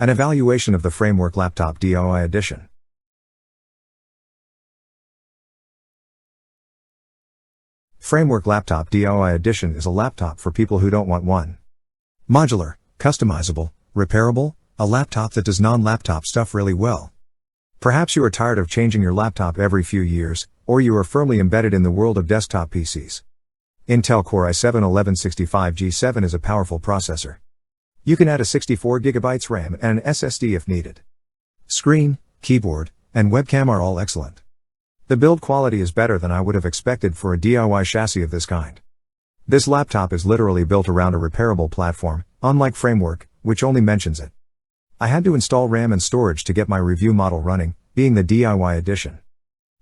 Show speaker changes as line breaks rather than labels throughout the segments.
An evaluation of the Framework Laptop DIY Edition. Framework Laptop DIY Edition is a laptop for people who don't want one. Modular, customizable, repairable, a laptop that does non-laptop stuff really well. Perhaps you are tired of changing your laptop every few years, or you are firmly embedded in the world of desktop PCs. Intel Core i7-1165 G7 is a powerful processor. You can add a 64GB RAM and an SSD if needed. Screen, keyboard, and webcam are all excellent. The build quality is better than I would have expected for a DIY chassis of this kind. This laptop is literally built around a repairable platform, unlike Framework, which only mentions it. I had to install RAM and storage to get my review model running, being the DIY edition.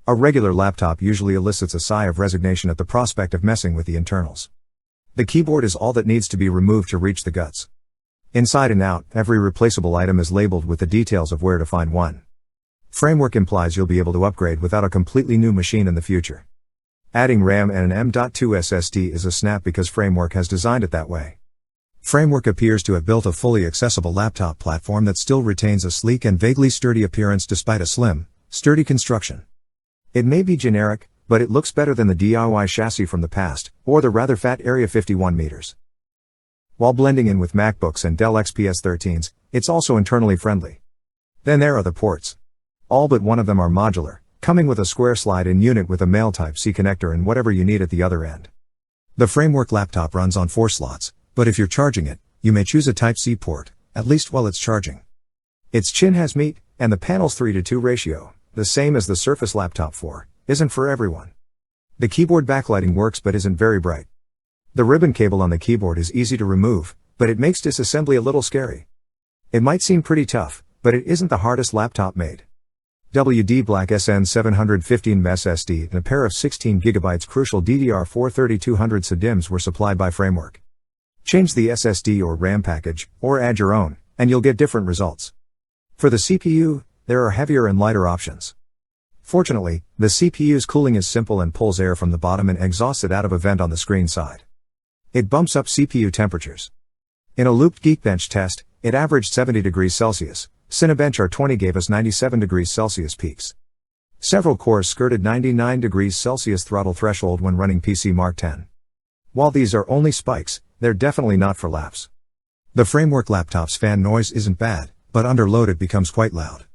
A regular laptop usually elicits a sigh of resignation at the prospect of messing with the internals. The keyboard is all that needs to be removed to reach the guts. Inside and out, every replaceable item is labeled with the details of where to find one. Framework implies you'll be able to upgrade without a completely new machine in the future. Adding RAM and an M.2 SSD is a snap because Framework has designed it that way. Framework appears to have built a fully accessible laptop platform that still retains a sleek and vaguely sturdy appearance despite a slim, sturdy construction. It may be generic, but it looks better than the DIY chassis from the past, or the rather fat Area 51 meters. While blending in with MacBooks and Dell XPS 13s, it's also internally friendly. Then there are the ports. All but one of them are modular, coming with a square slide-in unit with a male Type-C connector and whatever you need at the other end. The Framework laptop runs on 4 slots, but if you're charging it, you may choose a Type-C port, at least while it's charging. Its chin has meat, and the panel's 3:2 ratio, the same as the Surface Laptop 4, isn't for everyone. The keyboard backlighting works but isn't very bright. The ribbon cable on the keyboard is easy to remove, but it makes disassembly a little scary. It might seem pretty tough, but it isn't the hardest laptop made. WD Black SN715 SSD and a pair of 16GB crucial DDR4 3200 SDIMMs were supplied by Framework. Change the SSD or RAM package, or add your own, and you'll get different results. For the CPU, there are heavier and lighter options. Fortunately, the CPU's cooling is simple and pulls air from the bottom and exhausts it out of a vent on the screen side. It bumps up CPU temperatures. In a looped Geekbench test, it averaged 70 degrees Celsius. Cinebench R20 gave us 97 degrees Celsius peaks. Several cores skirted 99 degrees Celsius throttle threshold when running PC Mark 10. While these are only spikes, they're definitely not for laughs. The Framework laptop's fan noise isn't bad, but under load it becomes quite loud.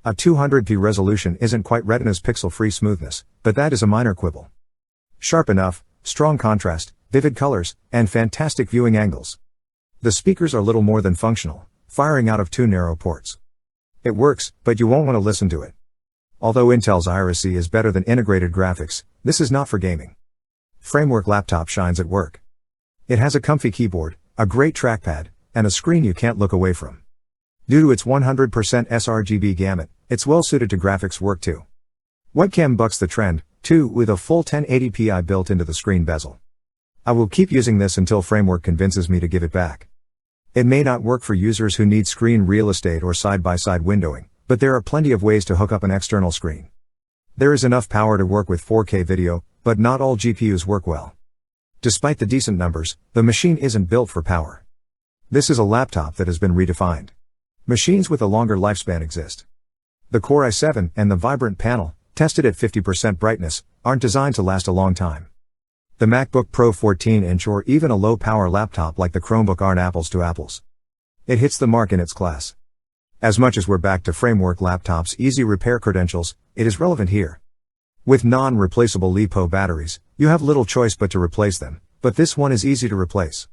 A 200p resolution isn't quite Retina's pixel-free smoothness, but that is a minor quibble. Sharp enough, strong contrast, vivid colors, and fantastic viewing angles. The speakers are little more than functional, firing out of 2 narrow ports. It works, but you won't want to listen to it. Although Intel's Iris-C is better than integrated graphics, this is not for gaming. Framework laptop shines at work. It has a comfy keyboard, a great trackpad, and a screen you can't look away from. Due to its 100% sRGB gamut, it's well suited to graphics work too. Webcam bucks the trend, too, with a full 1080p built into the screen bezel. I will keep using this until Framework convinces me to give it back. It may not work for users who need screen real estate or side-by-side windowing, but there are plenty of ways to hook up an external screen. There is enough power to work with 4K video, but not all GPUs work well. Despite the decent numbers, the machine isn't built for power. This is a laptop that has been redefined. Machines with a longer lifespan exist. The Core i7 and the vibrant panel, tested at 50% brightness, aren't designed to last a long time. The MacBook Pro 14-inch or even a low-power laptop like the Chromebook aren't apples to apples. It hits the mark in its class. As much as we're back to Framework laptops' easy repair credentials, it is relevant here. With non-replaceable LiPo batteries, you have little choice but to replace them, but this one is easy to replace.